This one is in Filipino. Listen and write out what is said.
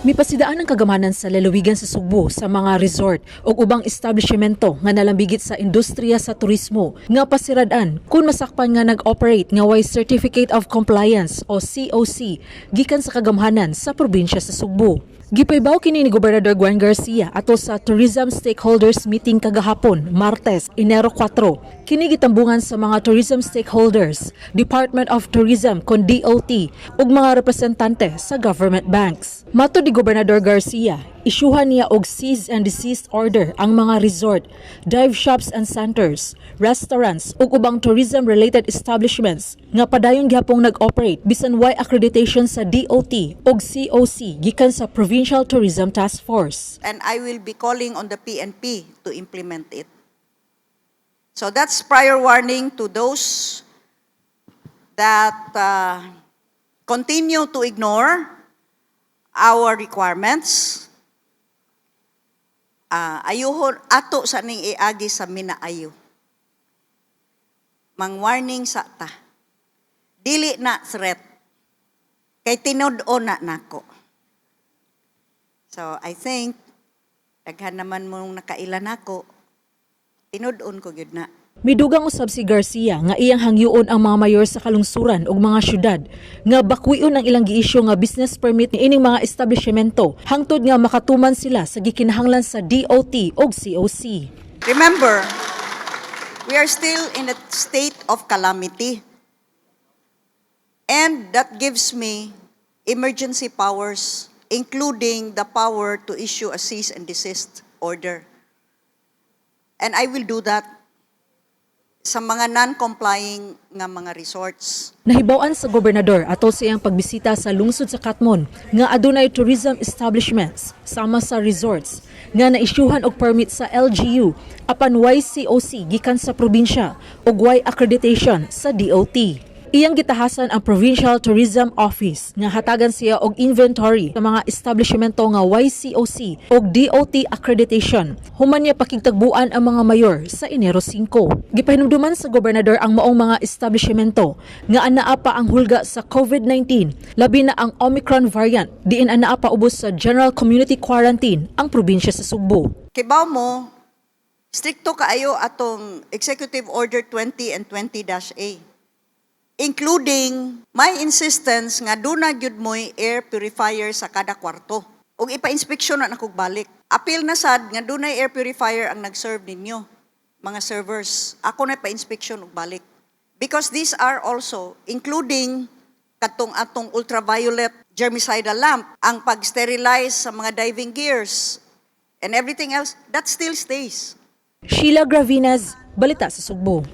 Mipasidaan ang kagamanan sa lalawigan sa Sugbo sa mga resort o ubang establishmento nga nalambigit sa industriya sa turismo nga pasiradan kung masakpan nga nag-operate nga way Certificate of Compliance o COC gikan sa kagamhanan sa probinsya sa Sugbo. Gipaybaw kini ni Gobernador Juan Garcia ato sa Tourism Stakeholders Meeting kagahapon, Martes, Enero 4. Kini gitambungan sa mga tourism stakeholders, Department of Tourism kon DOT ug mga representante sa government banks. Mato ni Gobernador Garcia, isyuhan niya og cease and desist order ang mga resort, dive shops and centers, restaurants ug ubang tourism-related establishments nga padayon gihapong nag-operate bisan way accreditation sa DOT ug COC gikan sa Provincial Tourism Task Force. And I will be calling on the PNP to implement it. So that's prior warning to those that continue to ignore our requirements. Ayuhon ato sa ning iagi sa minaayo. Mang-warning sa ta. Dili na threat. Kay tinud-on na nako. So I think daghan naman mong nakailan ako. Tinud-on ko gyud na. Midugang usab si Garcia nga iyang hangyoon ang mga mayor sa kalungsuran ug mga syudad nga bakwion ang ilang giisyu nga business permit ni ining mga establishmento hangtod nga makatuman sila sa gikinahanglan sa DOT ug COC. Remember, we are still in a state of calamity. And that gives me emergency powers, including the power to issue a cease and desist order. And I will do that sa mga non-complying nga mga resorts. Nahibaw-an sa gobernador ato sa iyang pagbisita sa lungsod sa Katmon nga adunay tourism establishments sama sa resorts nga naisyuhan og permit sa LGU apan way COC gikan sa probinsya ug way accreditation sa DOT. Iyang gitahasan ang Provincial Tourism Office nga hatagan siya og inventory sa mga establishmento nga YCOC og DOT accreditation. Human niya pakigtagbuan ang mga mayor sa Enero 5. Gipahinumduman sa gobernador ang maong mga establishmento nga anaa pa ang hulga sa COVID-19, labi na ang Omicron variant, diin anaa pa ubos sa General Community Quarantine ang probinsya sa Sugbo. Kibaw mo, stricto kaayo atong Executive Order 20 and 20-A. Including my insistence nga duna gyud mo'y air purifier sa kada kwarto. Ug ipa-inspeksyon na nakog balik. Apil na sad nga dunay air purifier ang nag-serve ninyo, mga servers. Ako na pa-inspeksyon ug balik. Because these are also including katong atong ultraviolet germicidal lamp, ang pag-sterilize sa mga diving gears and everything else, that still stays. Sheila Gravinez, Balita sa Sugbo.